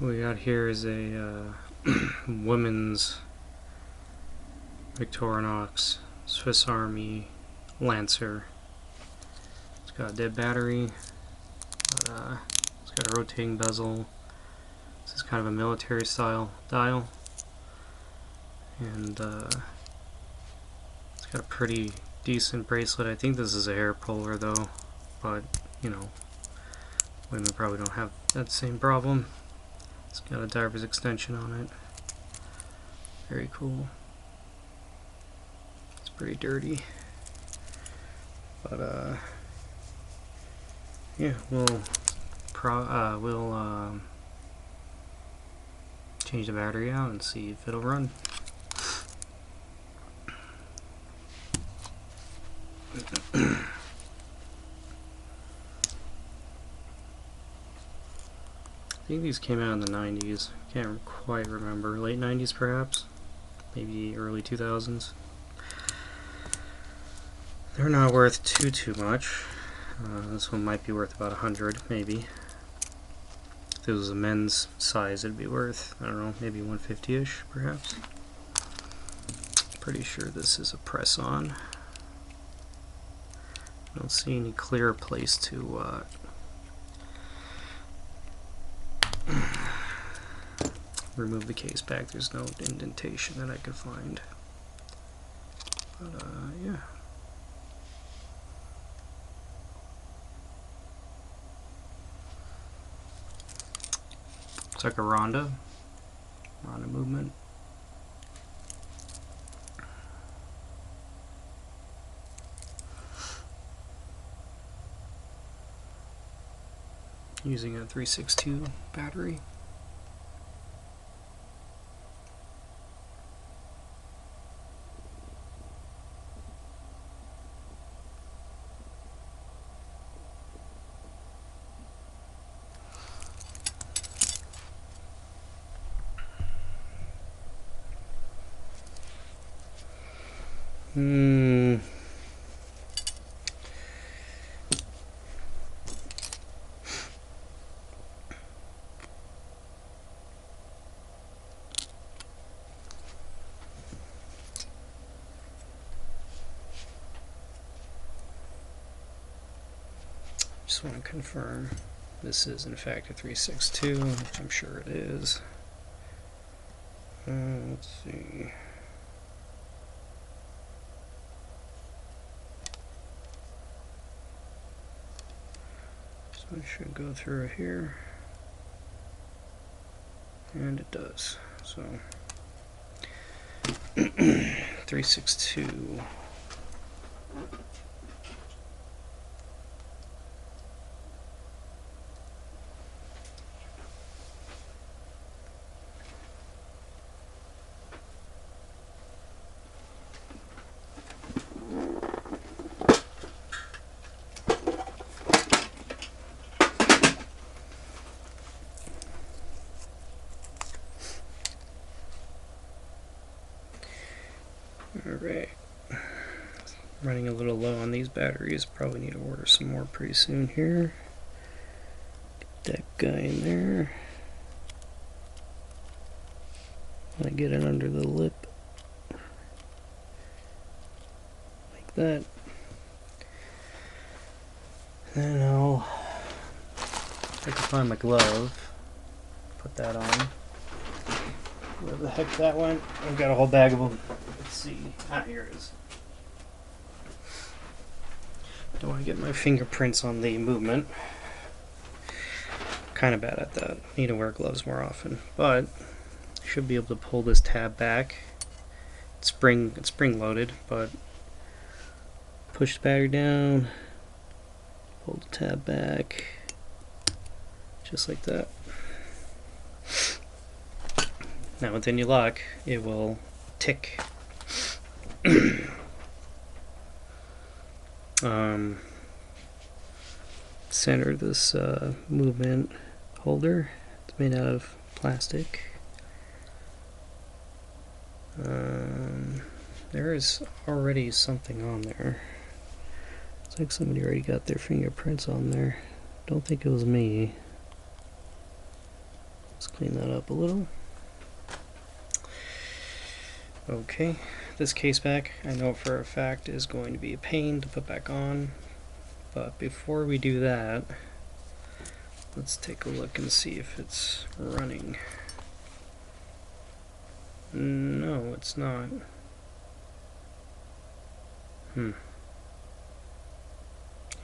What we got here is a women's Victorinox Swiss Army Lancer. It's got a dead battery, but it's got a rotating bezel. This is kind of a military style dial, and it's got a pretty decent bracelet. I think this is a hair puller though, but you know, women probably don't have that same problem. It's got a diver's extension on it. Very cool. It's pretty dirty, but yeah, we'll change the battery out and see if it'll run. I think these came out in the 90s. Can't quite remember. Late 90s perhaps? Maybe early 2000s. They're not worth too much. This one might be worth about 100, maybe. If it was a men's size, it'd be worth, I don't know, maybe 150-ish, perhaps. Pretty sure this is a press-on. I don't see any clear place to remove the case back. There's no indentation that I could find. But yeah. It's like a Ronda movement. Using a 362 battery. Just want to confirm this is in fact a 362, which I'm sure it is. Let's see. So it should go through here, and it does. So 362. Alright, running a little low on these batteries, probably need to order some more pretty soon here. Get that guy in there. I get it under the lip, like that. Then I'll, if I can find my glove, put that on. Where the heck that went? I've got a whole bag of them. Let's see. Ah, here it is. Don't want to get my fingerprints on the movement. Kind of bad at that. Need to wear gloves more often. But I should be able to pull this tab back. It's spring loaded, but push the battery down, pull the tab back, just like that. Now within your lock, it will tick. Center this movement holder. It's made out of plastic. There is already something on there. It's like somebody already got their fingerprints on there. Don't think it was me. Let's clean that up a little. Okay, this case back, I know for a fact, is going to be a pain to put back on, but before we do that, let's take a look and see if it's running. No, it's not.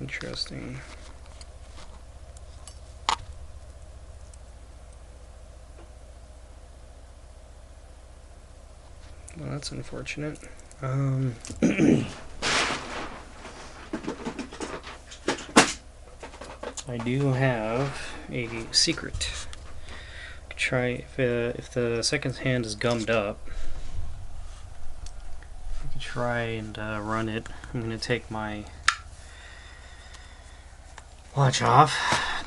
Interesting. Well, that's unfortunate. I do have a secret. Try if the second hand is gummed up. I could try and run it. I'm gonna take my watch off.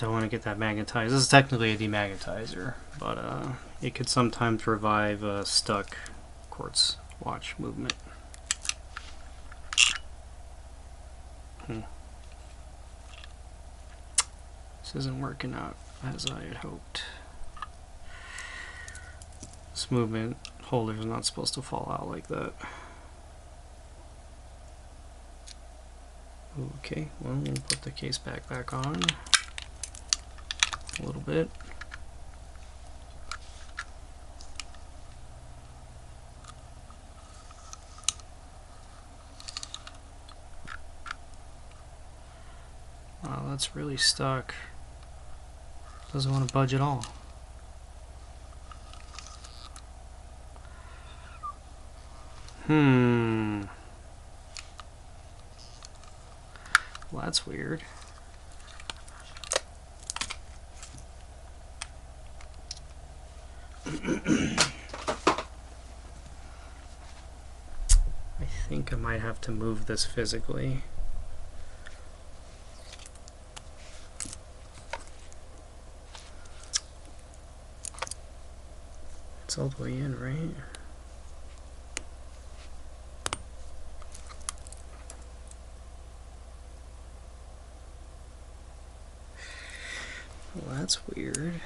Don't want to get that magnetized. This is technically a demagnetizer, but it could sometimes revive a stuck quartz watch movement. This isn't working out as I had hoped. This movement holder is not supposed to fall out like that. Okay, well, we'll put the case back on a little bit. Wow, that's really stuck. Doesn't want to budge at all. Well, that's weird. I think I might have to move this physically. It's all the way in, right? Well, that's weird.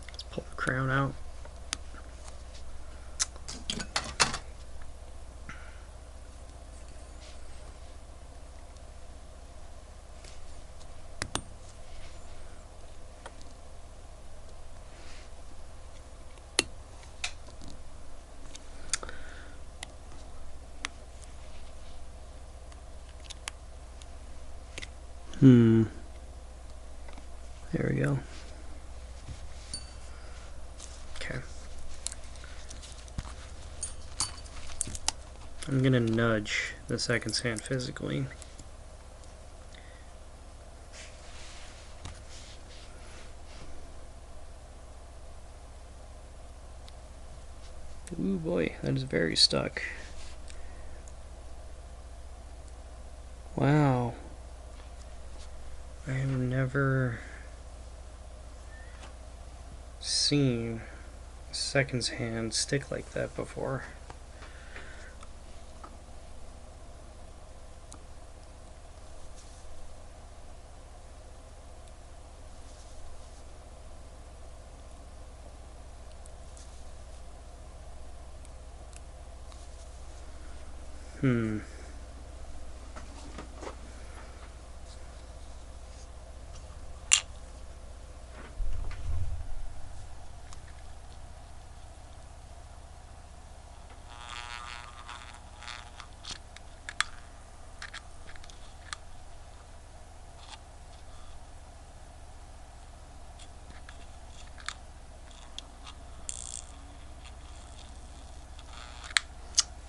Let's pull the crown out. There we go. Okay. I'm gonna nudge the second hand physically. Ooh boy, that is very stuck. Wow. I have never seen a second hand stick like that before.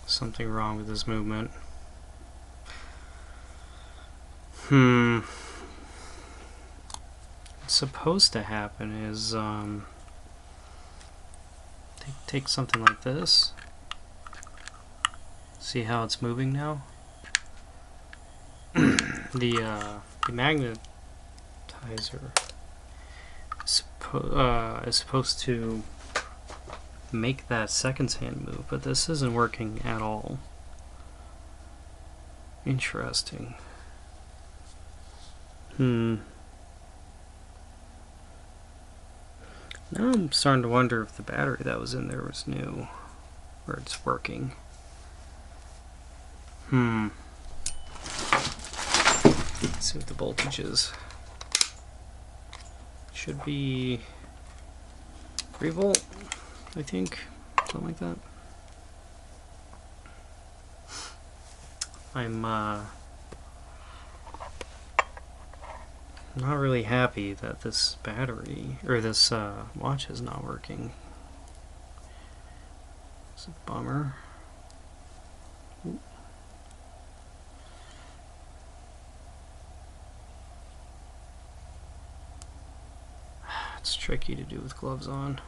Something wrong with this movement. What's supposed to happen is take something like this. See how it's moving now? The magnetizer is supposed to make that seconds hand move, but this isn't working at all. Interesting. Now I'm starting to wonder if the battery that was in there was new, or it's working. Let's see what the voltage is. Should be 3 volt, I think, something like that. I'm not really happy that this battery, or this watch is not working. It's a bummer. Ooh. It's tricky to do with gloves on.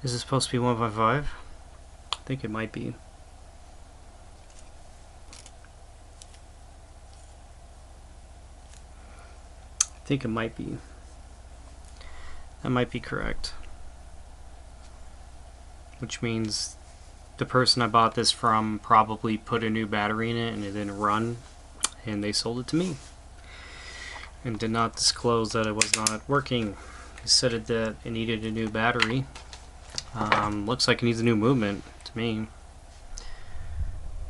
Is it supposed to be 1.5? I think it might be. I think it might be. That might be correct. Which means the person I bought this from probably put a new battery in it and it didn't run, and they sold it to me. And did not disclose that it was not working. He said that it needed a new battery. Looks like it needs a new movement to me,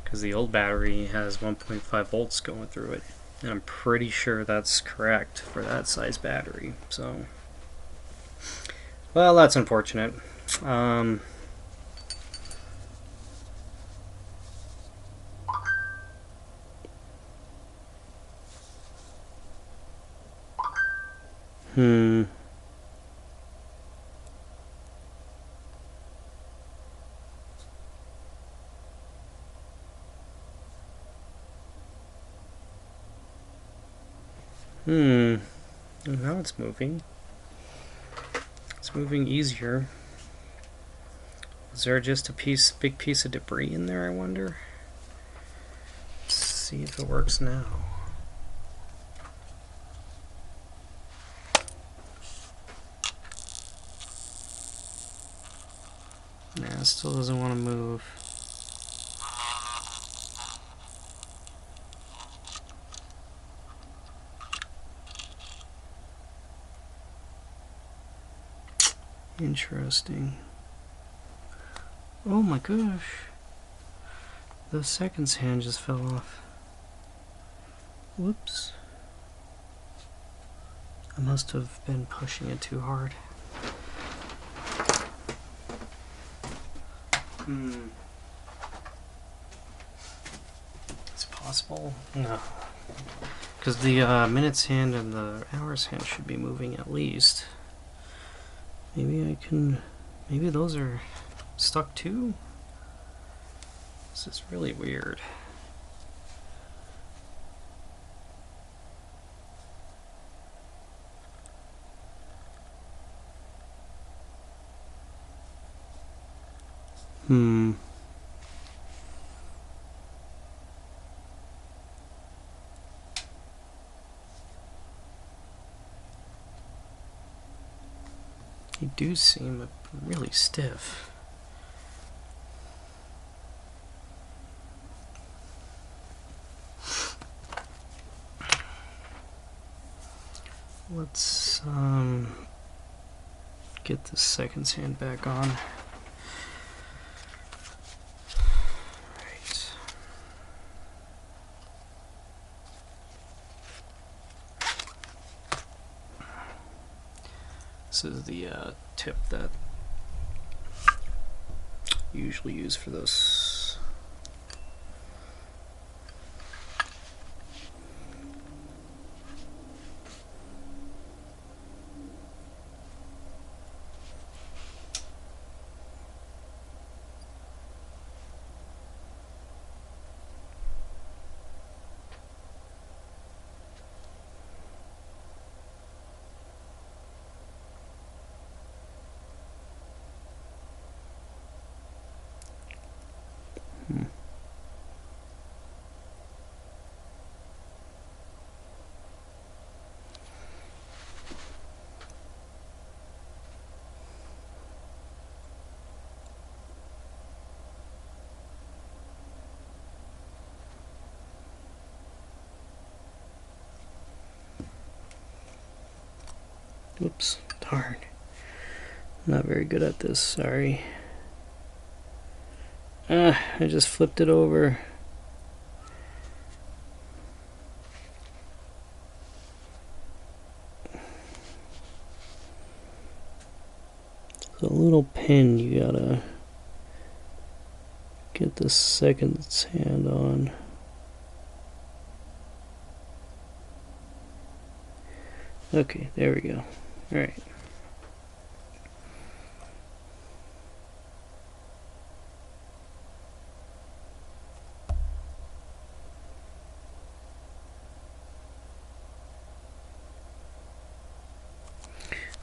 because the old battery has 1.5 volts going through it, and I'm pretty sure that's correct for that size battery. So, well, that's unfortunate. Now it's moving. It's moving easier. Is there just a big piece of debris in there, I wonder? Let's see if it works now. Nah, it still doesn't want to move. Interesting. Oh my gosh. The seconds hand just fell off. Whoops. I must have been pushing it too hard. It's possible? No. Because the minutes hand and the hours hand should be moving at least. Maybe I can... Maybe those are stuck too? This is really weird. They do seem really stiff. Let's get the seconds hand back on. Right. This is the tip that I usually use for this. Whoops, darn. Not very good at this, sorry. I just flipped it over. So a little pin you gotta get the second hand on. Okay, there we go. Alright.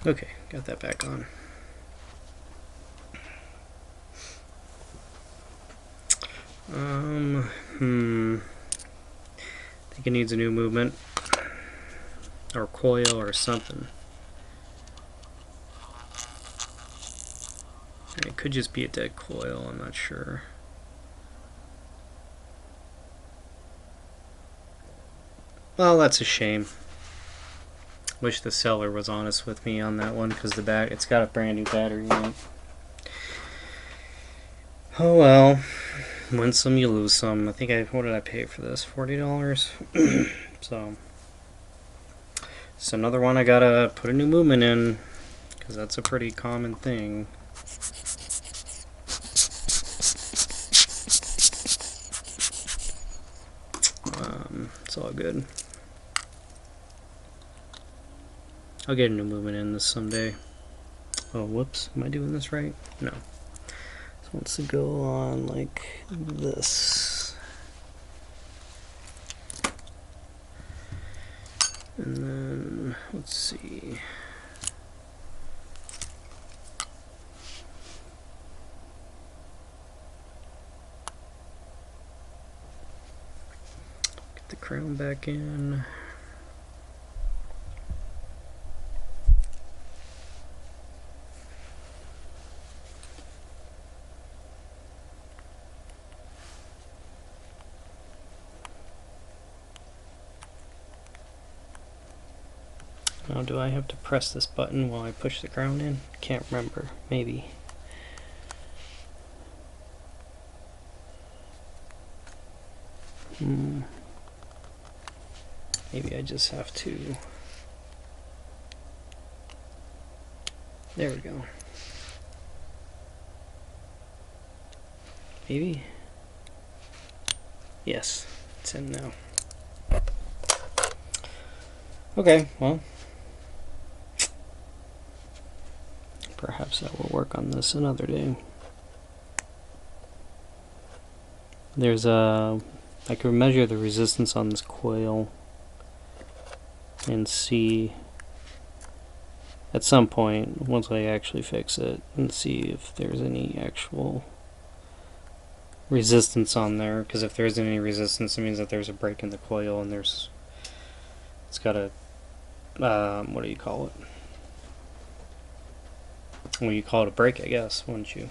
Okay, got that back on. I think it needs a new movement or coil or something. It could just be a dead coil, I'm not sure. Well, that's a shame. Wish the seller was honest with me on that one, because it's got a brand new battery in it. Oh well, win some, you lose some. I think what did I pay for this? $40. So it's another one I gotta put a new movement in, because that's a pretty common thing. It's all good. I'll get a new movement in this someday. Oh, whoops. Am I doing this right? No. This wants to go on like this. And then, let's see. Get the crown back in. Now, do I have to press this button while I push the crown in? Can't remember. Maybe. Maybe I just have to... There we go. Maybe? Yes, it's in now. Okay, well... Perhaps I will work on this another day. There's a... I can measure the resistance on this coil and see at some point, once I actually fix it, and see if there's any actual resistance on there, because if there isn't any resistance, it means that there's a break in the coil, and it's got a what do you call it? Well, you call it a break, I guess, wouldn't you?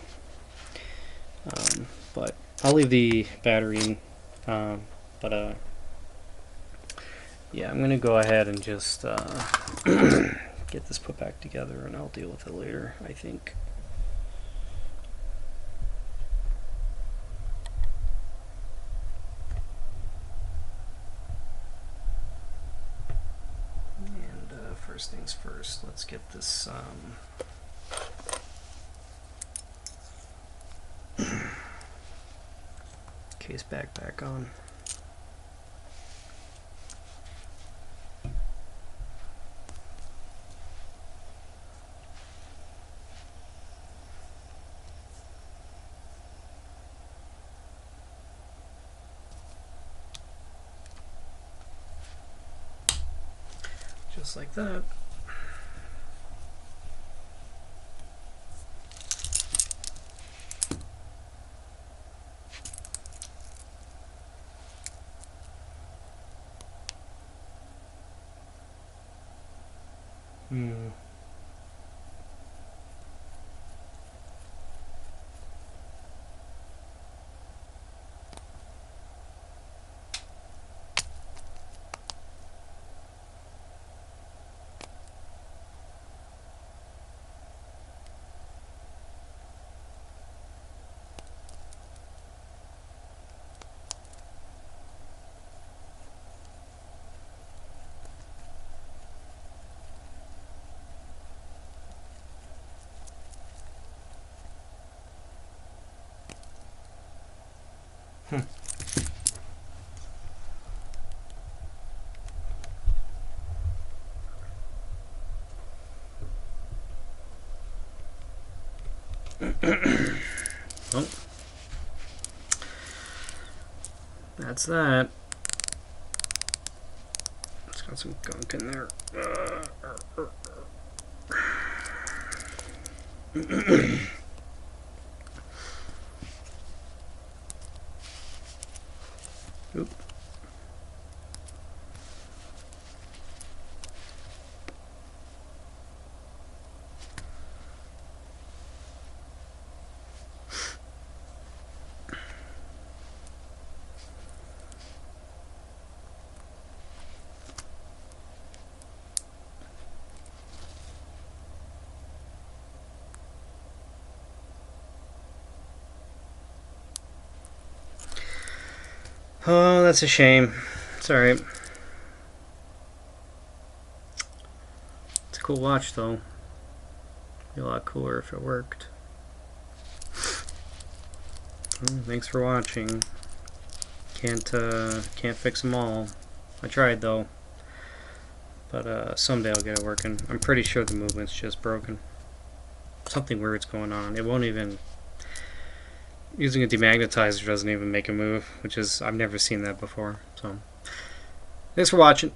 But I'll leave the battery in. Yeah, I'm gonna go ahead and just get this put back together, and I'll deal with it later, I think. And first things first, let's get this case back on. Just like that. Oh, that's that. It's got some gunk in there. Oop. Oh, that's a shame. It's alright. It's a cool watch, though. It'd be a lot cooler if it worked. Well, thanks for watching. Can't fix them all. I tried, though. But someday I'll get it working. I'm pretty sure the movement's just broken. Something weird's going on. It won't even... Using a demagnetizer doesn't even make a move, which is... I've never seen that before. So, thanks for watching.